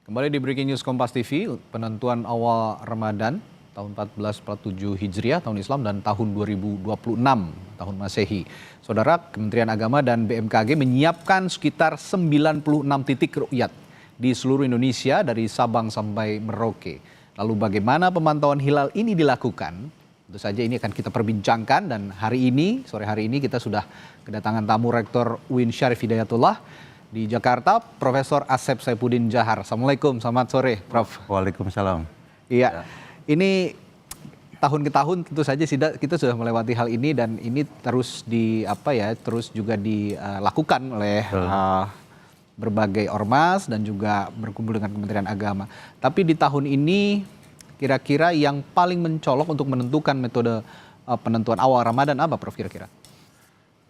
Kembali di Breaking News Kompas TV, penentuan awal Ramadan tahun 1447 Hijriah, tahun Islam, dan tahun 2026, tahun Masehi. Saudara, Kementerian Agama dan BMKG menyiapkan sekitar 96 titik ru'yat di seluruh Indonesia dari Sabang sampai Merauke. Lalu bagaimana pemantauan hilal ini dilakukan? Tentu saja ini akan kita perbincangkan, dan sore hari ini kita sudah kedatangan tamu Rektor UIN Syarif Hidayatullah di Jakarta, Profesor Asep Saifuddin Jahar. Assalamualaikum, selamat sore, Prof. Waalaikumsalam. Iya, ini tahun ke tahun tentu saja kita sudah melewati hal ini, dan ini terus terus juga dilakukan oleh berbagai ormas dan juga berkumpul dengan Kementerian Agama. Tapi di tahun ini kira-kira yang paling mencolok untuk menentukan metode penentuan awal Ramadan apa, Prof, kira-kira?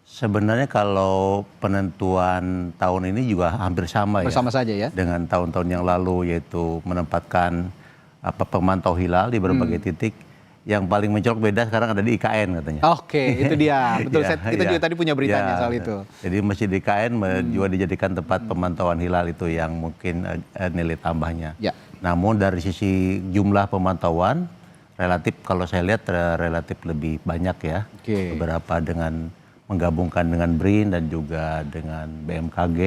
Sebenarnya kalau penentuan tahun ini juga hampir sama saja ya dengan tahun-tahun yang lalu, yaitu menempatkan pemantau hilal di berbagai titik. Yang paling mencolok beda sekarang ada di IKN katanya. Oke, itu dia. Betul, kita juga tadi punya beritanya soal itu. Jadi Masjid IKN juga dijadikan tempat pemantauan hilal, itu yang mungkin nilai tambahnya. Ya. Namun dari sisi jumlah pemantauan, relatif kalau saya lihat relatif lebih banyak ya. Beberapa dengan menggabungkan dengan BRIN dan juga dengan BMKG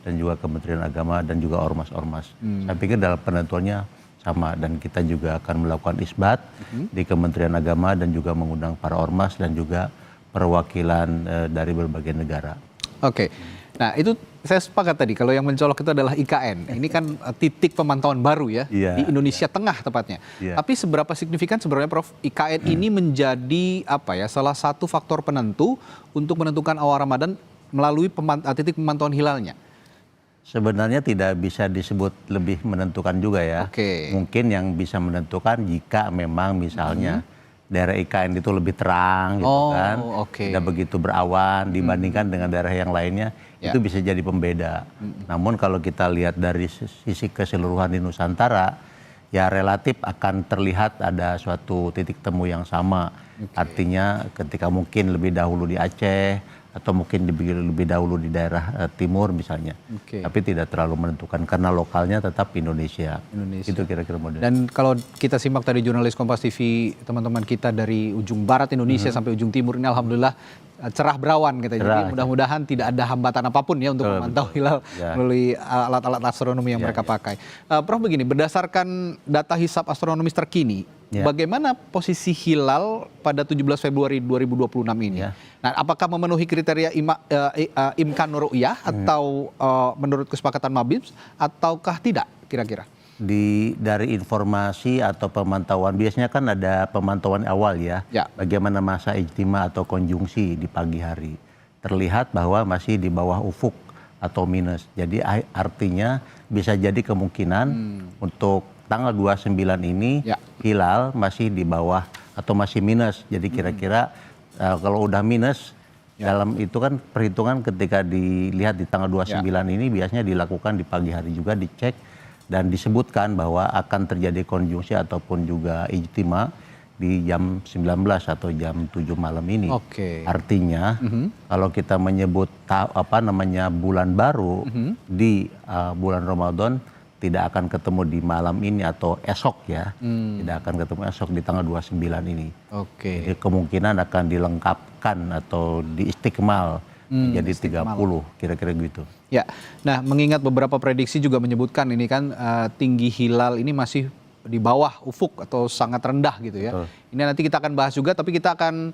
dan juga Kementerian Agama dan juga ormas-ormas. Saya pikir dalam penentuannya sama, dan kita juga akan melakukan isbat di Kementerian Agama dan juga mengundang para ormas dan juga perwakilan dari berbagai negara. Oke. Nah, itu saya sepakat tadi, kalau yang mencolok itu adalah IKN. Ini kan titik pemantauan baru ya, di Indonesia Tengah tepatnya. Tapi seberapa signifikan sebenarnya, Prof, IKN ini menjadi salah satu faktor penentu untuk menentukan awal Ramadan melalui titik pemantauan hilalnya? Sebenarnya tidak bisa disebut lebih menentukan juga ya. Mungkin yang bisa menentukan jika memang misalnya daerah IKN itu lebih terang gitu kan, tidak begitu berawan dibandingkan dengan daerah yang lainnya, itu bisa jadi pembeda. Namun kalau kita lihat dari sisi keseluruhan di Nusantara, ya relatif akan terlihat ada suatu titik temu yang sama. Artinya ketika mungkin lebih dahulu di Aceh, atau mungkin lebih dahulu di daerah timur misalnya. Tapi tidak terlalu menentukan karena lokalnya tetap Indonesia. Itu kira-kira model. Dan kalau kita simak tadi jurnalis Kompas TV, teman-teman kita dari ujung barat Indonesia sampai ujung timur ini alhamdulillah cerah berawan gitu. Jadi mudah-mudahan tidak ada hambatan apapun ya untuk memantau hilal melalui alat-alat astronomi yang mereka pakai. Prof, begini, berdasarkan data hisab astronomis terkini, bagaimana posisi hilal pada 17 Februari 2026 ini? Nah, apakah memenuhi kriteria imkan ru'yah atau menurut kesepakatan Mabims ataukah tidak kira-kira? Dari informasi atau pemantauan, biasanya kan ada pemantauan awal ya. Bagaimana masa ijtima atau konjungsi di pagi hari. Terlihat bahwa masih di bawah ufuk atau minus. Jadi artinya bisa jadi kemungkinan untuk tanggal 29 ini hilal masih di bawah atau masih minus. Jadi kira-kira kalau udah minus, dalam itu kan perhitungan ketika dilihat di tanggal 29 ini biasanya dilakukan di pagi hari juga, dicek dan disebutkan bahwa akan terjadi konjungsi ataupun juga ijtima di jam 19 atau jam 7 malam ini. Artinya kalau kita menyebut bulan baru di bulan Ramadan, tidak akan ketemu di malam ini atau esok ya. Tidak akan ketemu esok di tanggal 29 ini. Jadi kemungkinan akan dilengkapkan atau diistikmal menjadi 30, kira-kira gitu. Ya, nah mengingat beberapa prediksi juga menyebutkan ini kan tinggi hilal ini masih di bawah ufuk atau sangat rendah gitu ya. Ini nanti kita akan bahas juga, tapi kita akan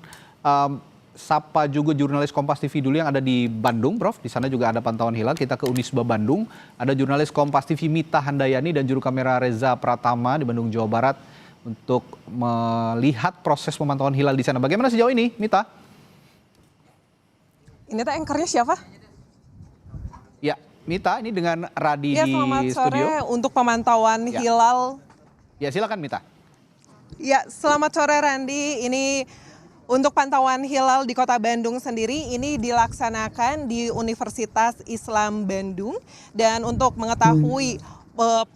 sapa juga jurnalis Kompas TV dulu yang ada di Bandung, Prof. Di sana juga ada pantauan hilal. Kita ke Unisba Bandung. Ada jurnalis Kompas TV Mita Handayani dan juru kamera Reza Pratama di Bandung, Jawa Barat untuk melihat proses pemantauan hilal di sana. Bagaimana sejauh ini, Mita? Ini tuh anchornya siapa? Ya, Mita, ini dengan Radi di selamat studio. Sore untuk pemantauan hilal. Ya, silakan Mita. Ya, selamat sore Randi. Ini untuk pantauan hilal di Kota Bandung sendiri ini dilaksanakan di Universitas Islam Bandung, dan untuk mengetahui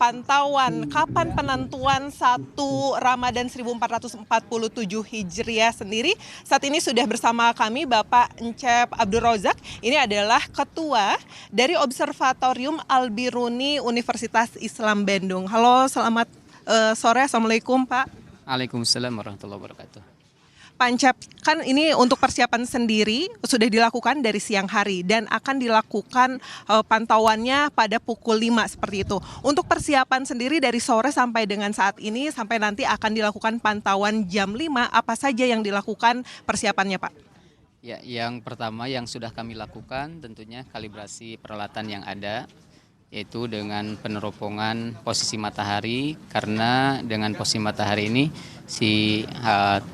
pantauan kapan penentuan 1 Ramadan 1447 Hijriah sendiri. Saat ini sudah bersama kami Bapak Encep Abdul Rozak. Ini adalah Ketua dari Observatorium Al-Biruni Universitas Islam Bandung. Halo, selamat sore. Assalamualaikum Pak. Waalaikumsalam warahmatullahi wabarakatuh. Pak Encep, kan ini untuk persiapan sendiri sudah dilakukan dari siang hari dan akan dilakukan pantauannya pada pukul 5 seperti itu. Untuk persiapan sendiri dari sore sampai dengan saat ini sampai nanti akan dilakukan pantauan jam 5, apa saja yang dilakukan persiapannya Pak? Ya, yang pertama yang sudah kami lakukan tentunya kalibrasi peralatan yang ada, yaitu dengan peneropongan posisi matahari, karena dengan posisi matahari ini si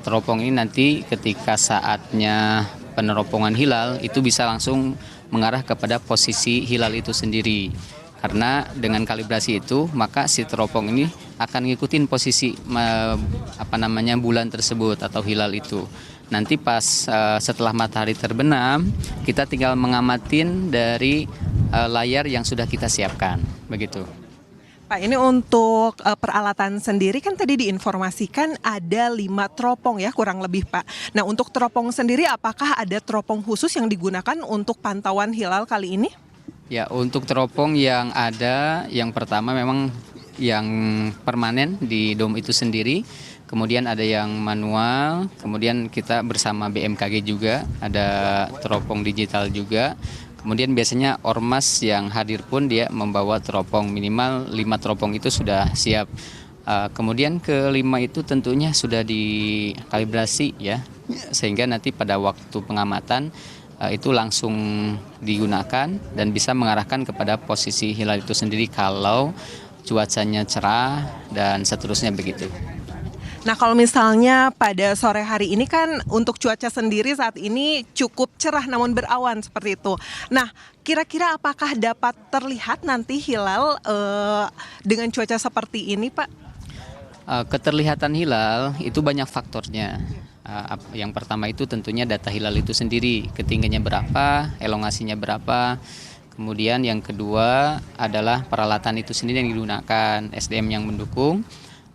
teropong ini nanti ketika saatnya peneropongan hilal itu bisa langsung mengarah kepada posisi hilal itu sendiri. Karena dengan kalibrasi itu maka si teropong ini akan ngikutin posisi bulan tersebut atau hilal itu. Nanti pas setelah matahari terbenam, kita tinggal mengamatin dari layar yang sudah kita siapkan, begitu. Pak, ini untuk peralatan sendiri kan tadi diinformasikan ada 5 teropong ya kurang lebih Pak. Nah, untuk teropong sendiri apakah ada teropong khusus yang digunakan untuk pantauan hilal kali ini? Ya, untuk teropong yang ada, yang pertama memang yang permanen di dom itu sendiri. Kemudian ada yang manual, kemudian kita bersama BMKG juga, ada teropong digital juga. Kemudian biasanya ormas yang hadir pun dia membawa teropong, minimal 5 teropong itu sudah siap. Kemudian kelima itu tentunya sudah dikalibrasi ya, sehingga nanti pada waktu pengamatan itu langsung digunakan dan bisa mengarahkan kepada posisi hilal itu sendiri kalau cuacanya cerah dan seterusnya begitu. Nah, kalau misalnya pada sore hari ini kan untuk cuaca sendiri saat ini cukup cerah namun berawan seperti itu. Nah, kira-kira apakah dapat terlihat nanti hilal dengan cuaca seperti ini, Pak? Keterlihatan hilal itu banyak faktornya. Yang pertama itu tentunya data hilal itu sendiri, ketinggiannya berapa, elongasinya berapa. Kemudian yang kedua adalah peralatan itu sendiri yang digunakan, SDM yang mendukung.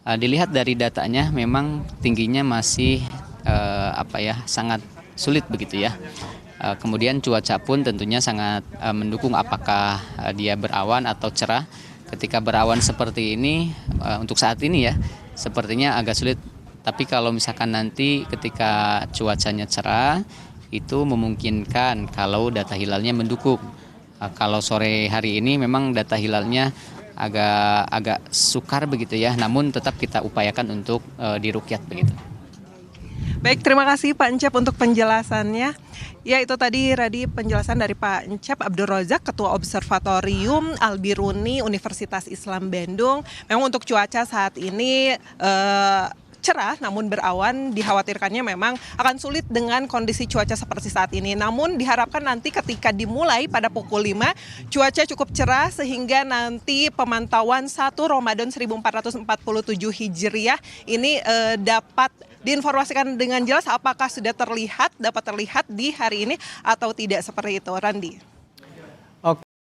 Dilihat dari datanya memang tingginya masih sangat sulit begitu ya. Kemudian cuaca pun tentunya sangat mendukung, apakah dia berawan atau cerah. Ketika berawan seperti ini untuk saat ini ya sepertinya agak sulit. Tapi kalau misalkan nanti ketika cuacanya cerah itu memungkinkan kalau data hilalnya mendukung. Kalau sore hari ini memang data hilalnya agak sukar begitu ya, namun tetap kita upayakan untuk dirukyat begitu. Baik, terima kasih Pak Encep untuk penjelasannya. Ya, itu tadi penjelasan dari Pak Encep Abdul Rozak, Ketua Observatorium Al-Biruni Universitas Islam Bandung. Memang untuk cuaca saat ini cerah namun berawan, dikhawatirkannya memang akan sulit dengan kondisi cuaca seperti saat ini. Namun diharapkan nanti ketika dimulai pada pukul 5 cuaca cukup cerah sehingga nanti pemantauan 1 Ramadan 1447 Hijriah ini dapat diinformasikan dengan jelas apakah sudah dapat terlihat di hari ini atau tidak, seperti itu, Randi.